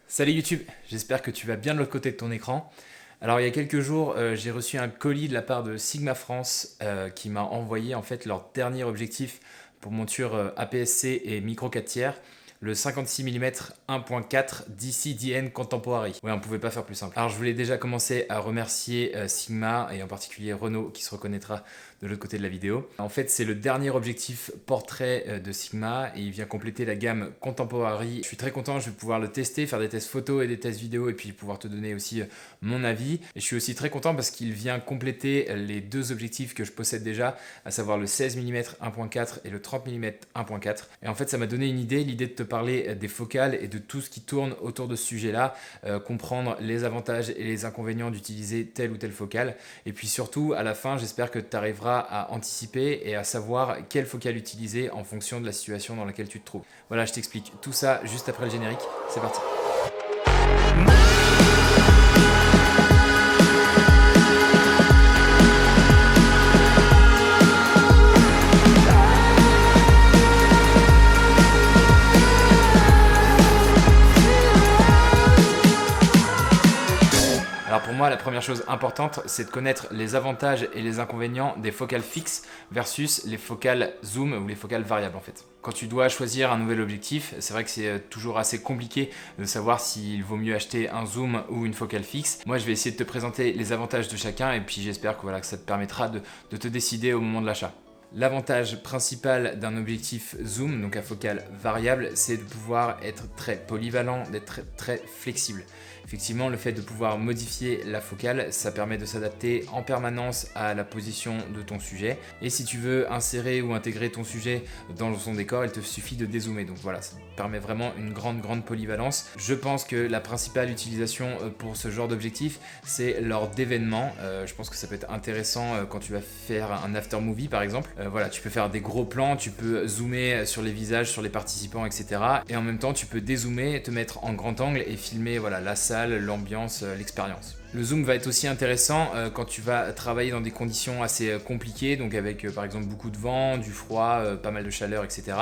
Salut YouTube, j'espère que tu vas bien de l'autre côté de ton écran. Alors il y a quelques jours, j'ai reçu un colis de la part de Sigma France qui m'a envoyé en fait leur dernier objectif pour monture APS-C et micro 4 tiers, le 56 mm 1.4 DC-DN Contemporary. Ouais, on pouvait pas faire plus simple. Alors je voulais déjà commencer à remercier Sigma et en particulier Renaud qui se reconnaîtra de l'autre côté de la vidéo. En fait, c'est le dernier objectif portrait de Sigma et il vient compléter la gamme Contemporary. Je suis très content, je vais pouvoir le tester, faire des tests photos et des tests vidéo et puis pouvoir te donner aussi mon avis. Et je suis aussi très content parce qu'il vient compléter les deux objectifs que je possède déjà, à savoir le 16 mm 1.4 et le 30 mm 1.4. Et en fait, ça m'a donné une idée, l'idée de te parler des focales et de tout ce qui tourne autour de ce sujet-là, comprendre les avantages et les inconvénients d'utiliser telle ou telle focale. Et puis surtout, à la fin, j'espère que tu arriveras à anticiper et à savoir quelle focale utiliser en fonction de la situation dans laquelle tu te trouves. Voilà, je t'explique tout ça juste après le générique. C'est parti. Alors pour moi, la première chose importante, c'est de connaître les avantages et les inconvénients des focales fixes versus les focales zoom ou les focales variables en fait. Quand tu dois choisir un nouvel objectif, c'est vrai que c'est toujours assez compliqué de savoir s'il vaut mieux acheter un zoom ou une focale fixe. Moi, je vais essayer de te présenter les avantages de chacun et puis j'espère que, que ça te permettra de te décider au moment de l'achat. L'avantage principal d'un objectif zoom, donc à focale variable, c'est de pouvoir être très polyvalent, d'être très flexible. Effectivement, le fait de pouvoir modifier la focale, ça permet de s'adapter en permanence à la position de ton sujet. Et si tu veux insérer ou intégrer ton sujet dans son décor, il te suffit de dézoomer. Donc voilà, ça permet vraiment une grande polyvalence. Je pense que la principale utilisation pour ce genre d'objectif, c'est lors d'événements. Je pense que ça peut être intéressant quand tu vas faire un after movie par exemple. Voilà, tu peux faire des gros plans, tu peux zoomer sur les visages, sur les participants, etc. Et en même temps, tu peux dézoomer, te mettre en grand angle et filmer la salle, l'ambiance, l'expérience. Le zoom va être aussi intéressant quand tu vas travailler dans des conditions assez compliquées, donc avec par exemple beaucoup de vent, du froid, pas mal de chaleur, etc.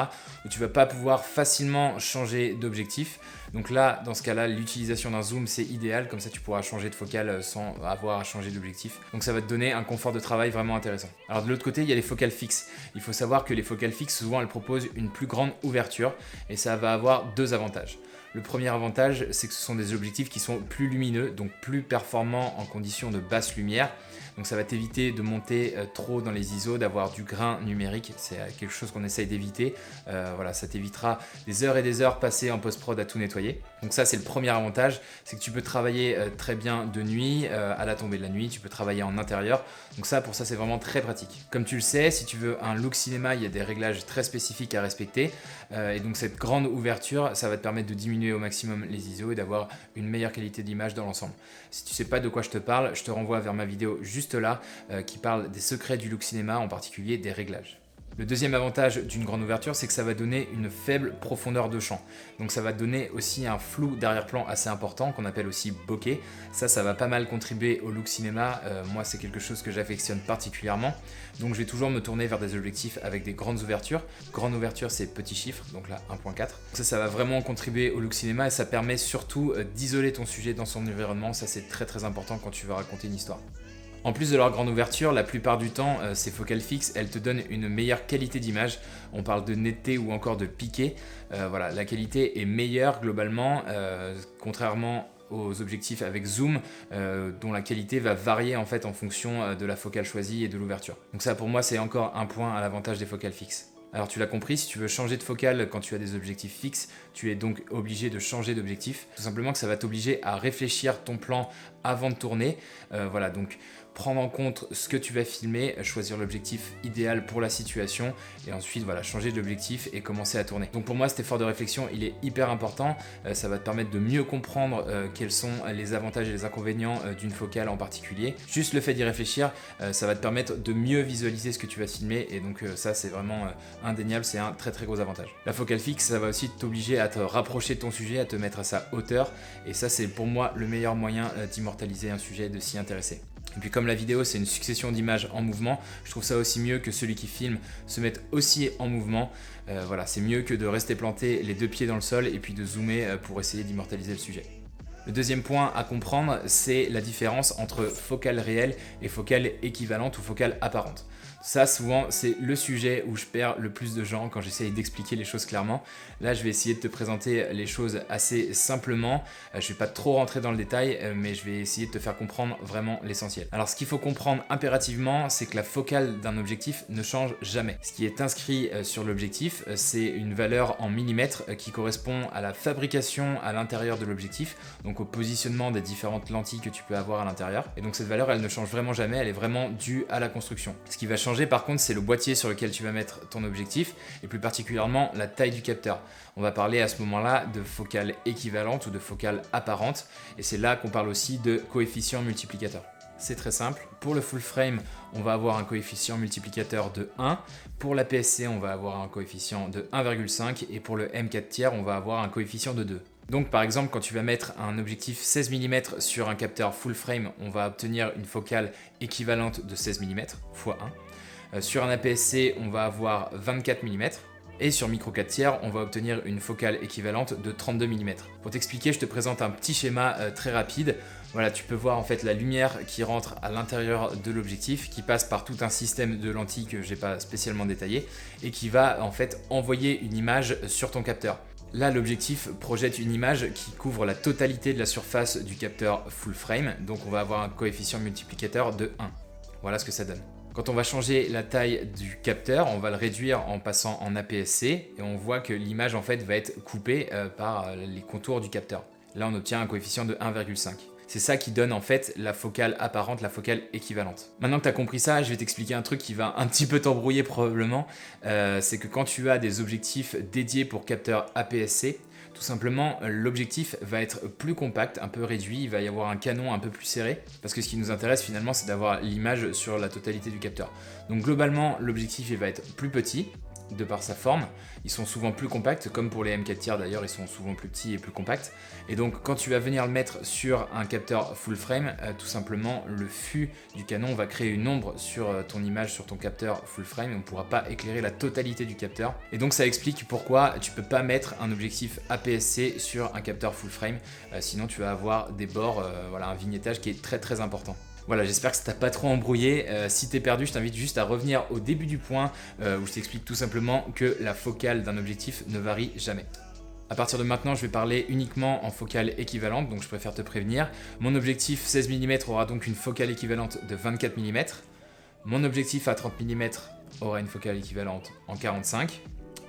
où tu vas pas pouvoir facilement changer d'objectif. Donc là, dans ce cas-là, l'utilisation d'un zoom, c'est idéal, comme ça tu pourras changer de focale sans avoir à changer d'objectif. Donc ça va te donner un confort de travail vraiment intéressant. Alors de l'autre côté, il y a les focales fixes. Il faut savoir que les focales fixes, souvent, elles proposent une plus grande ouverture et ça va avoir deux avantages. Le premier avantage, c'est que ce sont des objectifs qui sont plus lumineux, donc plus performants en conditions de basse lumière. Donc ça va t'éviter de monter trop dans les ISO, d'avoir du grain numérique. C'est quelque chose qu'on essaye d'éviter. Voilà, ça t'évitera des heures et des heures passées en post-prod à tout nettoyer. Donc ça, c'est le premier avantage, c'est que tu peux travailler très bien de nuit, à la tombée de la nuit. Tu peux travailler en intérieur. Donc ça, pour ça, c'est vraiment très pratique. Comme tu le sais, si tu veux un look cinéma, il y a des réglages très spécifiques à respecter. Et donc cette grande ouverture, ça va te permettre de diminuer au maximum les ISO et d'avoir une meilleure qualité d'image dans l'ensemble. Si tu sais pas de quoi je te parle, je te renvoie vers ma vidéo juste là qui parle des secrets du look cinéma, en particulier des réglages. Le deuxième avantage d'une grande ouverture, c'est que ça va donner une faible profondeur de champ. Donc ça va donner aussi un flou d'arrière-plan assez important, qu'on appelle aussi bokeh. Ça va pas mal contribuer au look cinéma. Moi, c'est quelque chose que j'affectionne particulièrement. Donc je vais toujours me tourner vers des objectifs avec des grandes ouvertures. Grande ouverture, c'est petit chiffre, donc là 1.4. Ça va vraiment contribuer au look cinéma et ça permet surtout d'isoler ton sujet dans son environnement. Ça, c'est très important quand tu veux raconter une histoire. En plus de leur grande ouverture, la plupart du temps, ces focales fixes, elles te donnent une meilleure qualité d'image. On parle de netteté ou encore de piqué. Voilà, la qualité est meilleure globalement, contrairement aux objectifs avec zoom, dont la qualité va varier en fait en fonction de la focale choisie et de l'ouverture. Donc ça, pour moi, c'est encore un point à l'avantage des focales fixes. Alors tu l'as compris, si tu veux changer de focale quand tu as des objectifs fixes, tu es donc obligé de changer d'objectif. Tout simplement que ça va t'obliger à réfléchir ton plan avant de tourner. Voilà, donc prendre en compte ce que tu vas filmer, choisir l'objectif idéal pour la situation et ensuite changer d'objectif et commencer à tourner. Donc pour moi, cet effort de réflexion, il est hyper important. Ça va te permettre de mieux comprendre quels sont les avantages et les inconvénients d'une focale en particulier. Juste le fait d'y réfléchir, ça va te permettre de mieux visualiser ce que tu vas filmer et donc ça, c'est vraiment indéniable, c'est un très gros avantage. La focale fixe, ça va aussi t'obliger à te rapprocher de ton sujet, à te mettre à sa hauteur et ça, c'est pour moi le meilleur moyen d'immortaliser un sujet, de s'y intéresser. Et puis comme la vidéo c'est une succession d'images en mouvement, je trouve ça aussi mieux que celui qui filme se mette aussi en mouvement. Voilà, c'est mieux que de rester planté les deux pieds dans le sol et puis de zoomer pour essayer d'immortaliser le sujet. Le deuxième point à comprendre, c'est la différence entre focale réelle et focale équivalente ou focale apparente. Ça, souvent, c'est le sujet où je perds le plus de gens quand j'essaye d'expliquer les choses clairement. Là, je vais essayer de te présenter les choses assez simplement. Je ne vais pas trop rentrer dans le détail, mais je vais essayer de te faire comprendre vraiment l'essentiel. Alors, ce qu'il faut comprendre impérativement, c'est que la focale d'un objectif ne change jamais. Ce qui est inscrit sur l'objectif, c'est une valeur en millimètres qui correspond à la fabrication à l'intérieur de l'objectif, donc au positionnement des différentes lentilles que tu peux avoir à l'intérieur. Et donc, cette valeur, elle ne change vraiment jamais, elle est vraiment due à la construction. Ce qui va changer par contre, c'est le boîtier sur lequel tu vas mettre ton objectif et plus particulièrement la taille du capteur. On va parler à ce moment-là de focale équivalente ou de focale apparente et c'est là qu'on parle aussi de coefficient multiplicateur. C'est très simple. Pour le full frame, on va avoir un coefficient multiplicateur de 1. Pour la PSC, on va avoir un coefficient de 1,5 et pour le M4 tiers, on va avoir un coefficient de 2. Donc par exemple, quand tu vas mettre un objectif 16 mm sur un capteur full frame, on va obtenir une focale équivalente de 16 mm x 1. Sur un APS-C, on va avoir 24 mm. Et sur micro 4 tiers, on va obtenir une focale équivalente de 32 mm. Pour t'expliquer, je te présente un petit schéma très rapide. Voilà, tu peux voir en fait la lumière qui rentre à l'intérieur de l'objectif, qui passe par tout un système de lentilles que j'ai pas spécialement détaillé et qui va en fait envoyer une image sur ton capteur. Là, l'objectif projette une image qui couvre la totalité de la surface du capteur full frame, donc on va avoir un coefficient multiplicateur de 1. Voilà ce que ça donne. Quand on va changer la taille du capteur, on va le réduire en passant en APS-C et on voit que l'image en fait va être coupée par les contours du capteur. Là, on obtient un coefficient de 1,5. C'est ça qui donne en fait la focale apparente, la focale équivalente. Maintenant que tu as compris ça, je vais t'expliquer un truc qui va un petit peu t'embrouiller probablement. C'est que quand tu as des objectifs dédiés pour capteurs APS-C, tout simplement, l'objectif va être plus compact, un peu réduit, il va y avoir un canon un peu plus serré, parce que ce qui nous intéresse finalement, c'est d'avoir l'image sur la totalité du capteur. Donc globalement, l'objectif il va être plus petit, de par sa forme. Ils sont souvent plus compacts, comme pour les M4 tiers d'ailleurs, ils sont souvent plus petits et plus compacts. Et donc quand tu vas venir le mettre sur un capteur full frame, tout simplement le fût du canon va créer une ombre sur ton image, sur ton capteur full frame, et on ne pourra pas éclairer la totalité du capteur. Et donc ça explique pourquoi tu peux pas mettre un objectif APS-C sur un capteur full frame, sinon tu vas avoir des bords, voilà, un vignettage qui est très très important. Voilà, j'espère que ça t'a pas trop embrouillé. Si t'es perdu, je t'invite juste à revenir au début du point où je t'explique tout simplement que la focale d'un objectif ne varie jamais. À partir de maintenant, je vais parler uniquement en focale équivalente, donc je préfère te prévenir. Mon objectif 16 mm aura donc une focale équivalente de 24 mm. Mon objectif à 30 mm aura une focale équivalente en 45.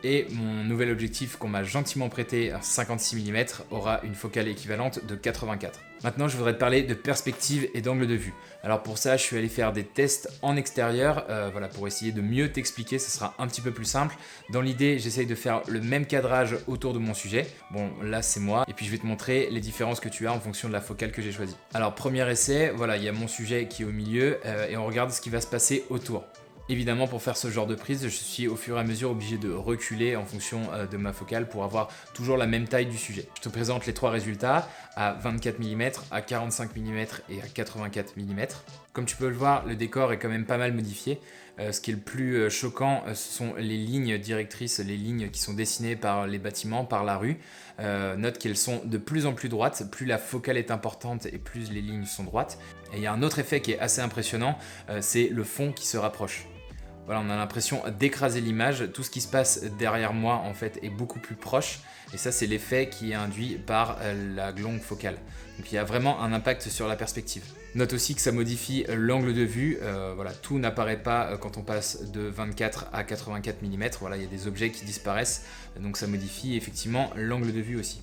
Et mon nouvel objectif qu'on m'a gentiment prêté à 56 mm aura une focale équivalente de 84. Maintenant, je voudrais te parler de perspective et d'angle de vue. Alors pour ça, je suis allé faire des tests en extérieur, voilà, pour essayer de mieux t'expliquer, ce sera un petit peu plus simple. Dans l'idée, j'essaye de faire le même cadrage autour de mon sujet. Bon, là c'est moi, et puis je vais te montrer les différences que tu as en fonction de la focale que j'ai choisie. Alors premier essai, voilà, il y a mon sujet qui est au milieu, et on regarde ce qui va se passer autour. Évidemment, pour faire ce genre de prise, je suis au fur et à mesure obligé de reculer en fonction de ma focale pour avoir toujours la même taille du sujet. Je te présente les trois résultats à 24 mm, à 45 mm et à 84 mm. Comme tu peux le voir, le décor est quand même pas mal modifié. Ce qui est le plus choquant, ce sont les lignes directrices, les lignes qui sont dessinées par les bâtiments, par la rue. Note qu'elles sont de plus en plus droites, plus la focale est importante et plus les lignes sont droites. Et il y a un autre effet qui est assez impressionnant, c'est le fond qui se rapproche. Voilà, on a l'impression d'écraser l'image, tout ce qui se passe derrière moi en fait est beaucoup plus proche et ça c'est l'effet qui est induit par la longue focale. Donc il y a vraiment un impact sur la perspective. Note aussi que ça modifie l'angle de vue, voilà, tout n'apparaît pas quand on passe de 24 à 84 mm, voilà, il y a des objets qui disparaissent, donc ça modifie effectivement l'angle de vue aussi.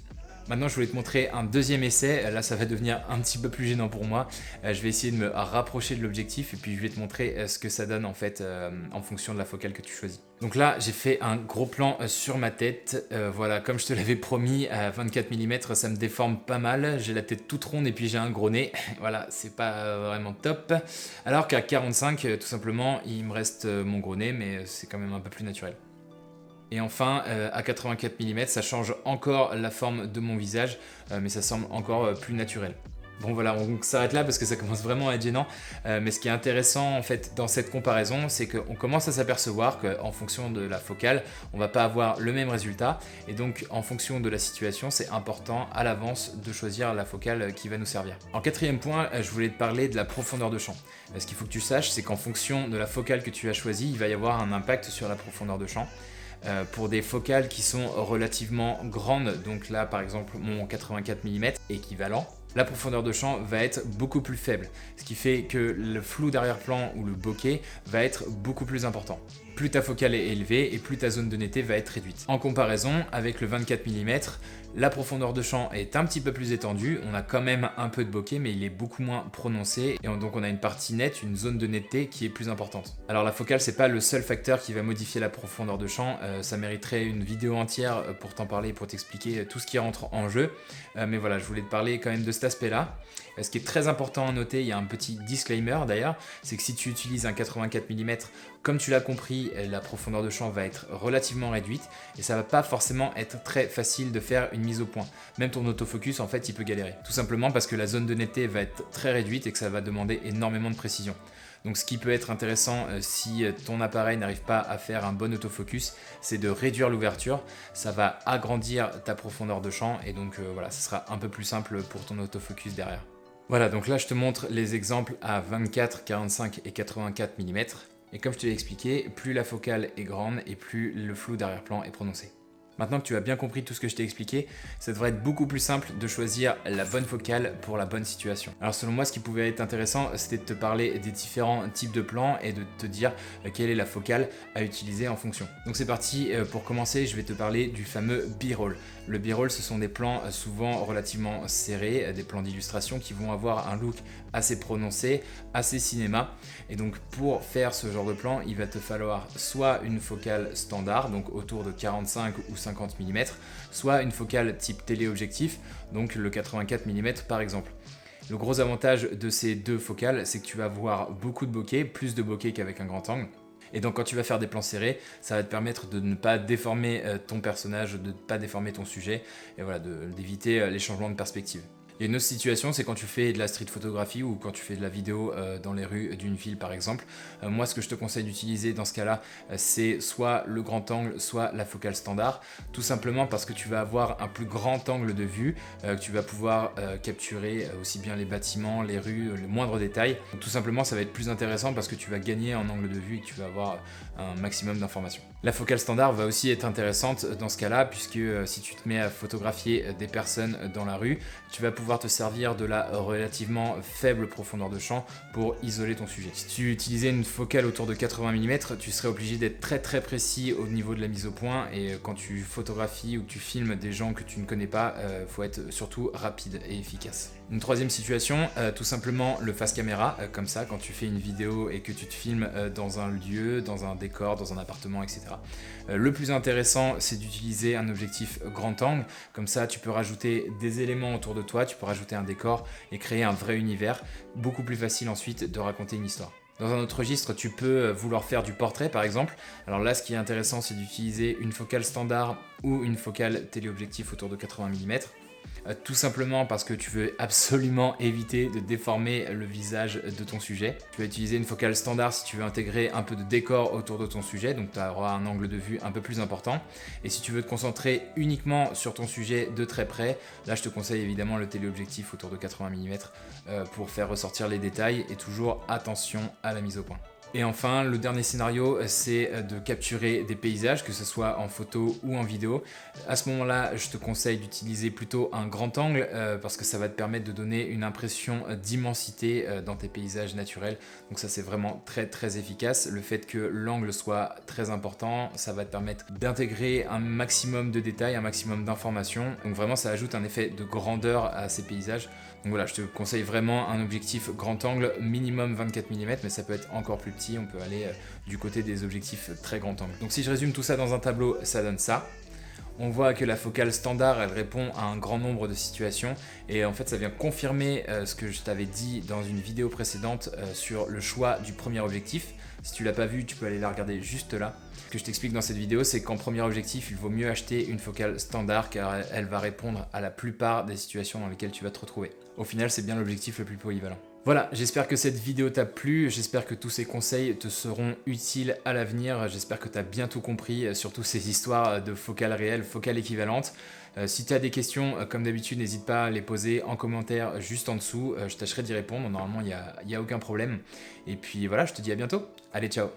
Maintenant, je voulais te montrer un deuxième essai. Là, ça va devenir un petit peu plus gênant pour moi. Je vais essayer de me rapprocher de l'objectif et puis je vais te montrer ce que ça donne en fait en fonction de la focale que tu choisis. Donc là, j'ai fait un gros plan sur ma tête. Voilà, comme je te l'avais promis, à 24 mm, ça me déforme pas mal. J'ai la tête toute ronde et puis j'ai un gros nez. Voilà, c'est pas vraiment top. Alors qu'à 45, tout simplement, il me reste mon gros nez, mais c'est quand même un peu plus naturel. Et enfin, à 84 mm, ça change encore la forme de mon visage, mais ça semble encore plus naturel. Bon voilà, on s'arrête là parce que ça commence vraiment à être gênant. Mais ce qui est intéressant en fait dans cette comparaison, c'est qu'on commence à s'apercevoir qu'en fonction de la focale, on va pas avoir le même résultat. Et donc en fonction de la situation, c'est important à l'avance de choisir la focale qui va nous servir. En quatrième point, je voulais te parler de la profondeur de champ. Ce qu'il faut que tu saches, c'est qu'en fonction de la focale que tu as choisie, il va y avoir un impact sur la profondeur de champ. Pour des focales qui sont relativement grandes, donc là par exemple mon 84 mm équivalent, la profondeur de champ va être beaucoup plus faible, ce qui fait que le flou d'arrière-plan ou le bokeh va être beaucoup plus important. Plus ta focale est élevée et plus ta zone de netteté va être réduite. En comparaison avec le 24 mm, la profondeur de champ est un petit peu plus étendue, on a quand même un peu de bokeh mais il est beaucoup moins prononcé et donc on a une partie nette, une zone de netteté qui est plus importante. Alors la focale c'est pas le seul facteur qui va modifier la profondeur de champ, ça mériterait une vidéo entière pour t'en parler, pour t'expliquer tout ce qui rentre en jeu, mais voilà, je voulais te parler quand même de cet aspect là. Ce qui est très important à noter, il y a un petit disclaimer d'ailleurs, c'est que si tu utilises un 84 mm, comme tu l'as compris, la profondeur de champ va être relativement réduite et ça va pas forcément être très facile de faire une mise au point. Même ton autofocus en fait il peut galérer. Tout simplement parce que la zone de netteté va être très réduite et que ça va demander énormément de précision. Donc ce qui peut être intéressant si ton appareil n'arrive pas à faire un bon autofocus, c'est de réduire l'ouverture. Ça va agrandir ta profondeur de champ et donc voilà, ça sera un peu plus simple pour ton autofocus derrière. Voilà, donc là je te montre les exemples à 24, 45 et 84 mm. Et comme je te l'ai expliqué, plus la focale est grande et plus le flou d'arrière-plan est prononcé. Maintenant que tu as bien compris tout ce que je t'ai expliqué, ça devrait être beaucoup plus simple de choisir la bonne focale pour la bonne situation. Alors selon moi, ce qui pouvait être intéressant, c'était de te parler des différents types de plans et de te dire quelle est la focale à utiliser en fonction. Donc c'est parti, pour commencer, je vais te parler du fameux B-roll. Le B-roll, ce sont des plans souvent relativement serrés, des plans d'illustration qui vont avoir un look assez prononcé, assez cinéma. Et donc pour faire ce genre de plan, il va te falloir soit une focale standard, donc autour de 45 ou 50 mm, soit une focale type téléobjectif, donc le 84 mm par exemple. Le gros avantage de ces deux focales, c'est que tu vas avoir beaucoup de bokeh, plus de bokeh qu'avec un grand angle. Et donc quand tu vas faire des plans serrés, ça va te permettre de ne pas déformer ton personnage, de ne pas déformer ton sujet, et voilà, d'éviter les changements de perspective. Il y a une autre situation, c'est quand tu fais de la street photographie ou quand tu fais de la vidéo dans les rues d'une ville par exemple. Moi, ce que je te conseille d'utiliser dans ce cas-là, c'est soit le grand angle, soit la focale standard. Tout simplement parce que tu vas avoir un plus grand angle de vue, que tu vas pouvoir capturer aussi bien les bâtiments, les rues, les moindres détails. Donc, tout simplement, ça va être plus intéressant parce que tu vas gagner en angle de vue et que tu vas avoir un maximum d'informations. La focale standard va aussi être intéressante dans ce cas-là, puisque si tu te mets à photographier des personnes dans la rue, tu vas pouvoir te servir de la relativement faible profondeur de champ pour isoler ton sujet. Si tu utilisais une focale autour de 80 mm, tu serais obligé d'être très précis au niveau de la mise au point, et quand tu photographies ou que tu filmes des gens que tu ne connais pas, faut être surtout rapide et efficace. Une troisième situation, tout simplement le face caméra, comme ça quand tu fais une vidéo et que tu te filmes dans un lieu, dans un décor, dans un appartement, etc. Le plus intéressant, c'est d'utiliser un objectif grand angle, comme ça tu peux rajouter des éléments autour de toi, tu peux rajouter un décor et créer un vrai univers, beaucoup plus facile ensuite de raconter une histoire. Dans un autre registre, tu peux vouloir faire du portrait par exemple. Alors là, ce qui est intéressant, c'est d'utiliser une focale standard ou une focale téléobjectif autour de 80 mm. Tout simplement parce que tu veux absolument éviter de déformer le visage de ton sujet. Tu vas utiliser une focale standard si tu veux intégrer un peu de décor autour de ton sujet, donc tu auras un angle de vue un peu plus important. Et si tu veux te concentrer uniquement sur ton sujet de très près, là je te conseille évidemment le téléobjectif autour de 80 mm pour faire ressortir les détails, et toujours attention à la mise au point. Et enfin, le dernier scénario, c'est de capturer des paysages, que ce soit en photo ou en vidéo. À ce moment-là, je te conseille d'utiliser plutôt un grand angle parce que ça va te permettre de donner une impression d'immensité dans tes paysages naturels. Donc ça, c'est vraiment très efficace. Le fait que l'angle soit très important, ça va te permettre d'intégrer un maximum de détails, un maximum d'informations. Donc vraiment, ça ajoute un effet de grandeur à ces paysages. Donc voilà, je te conseille vraiment un objectif grand angle, minimum 24 mm, mais ça peut être encore plus petit, on peut aller du côté des objectifs très grand angle. Donc si je résume tout ça dans un tableau, ça donne ça. On voit que la focale standard, elle répond à un grand nombre de situations et en fait ça vient confirmer ce que je t'avais dit dans une vidéo précédente sur le choix du premier objectif. Si tu l'as pas vu, tu peux aller la regarder juste là. Ce que je t'explique dans cette vidéo, c'est qu'en premier objectif, il vaut mieux acheter une focale standard car elle va répondre à la plupart des situations dans lesquelles tu vas te retrouver. Au final, c'est bien l'objectif le plus polyvalent. Voilà, j'espère que cette vidéo t'a plu, j'espère que tous ces conseils te seront utiles à l'avenir, j'espère que tu as bien tout compris, surtout ces histoires de focales réelles, focales équivalentes. Si tu as des questions, comme d'habitude, n'hésite pas à les poser en commentaire juste en dessous, je tâcherai d'y répondre, normalement il n'y a aucun problème. Et puis voilà, je te dis à bientôt, allez ciao.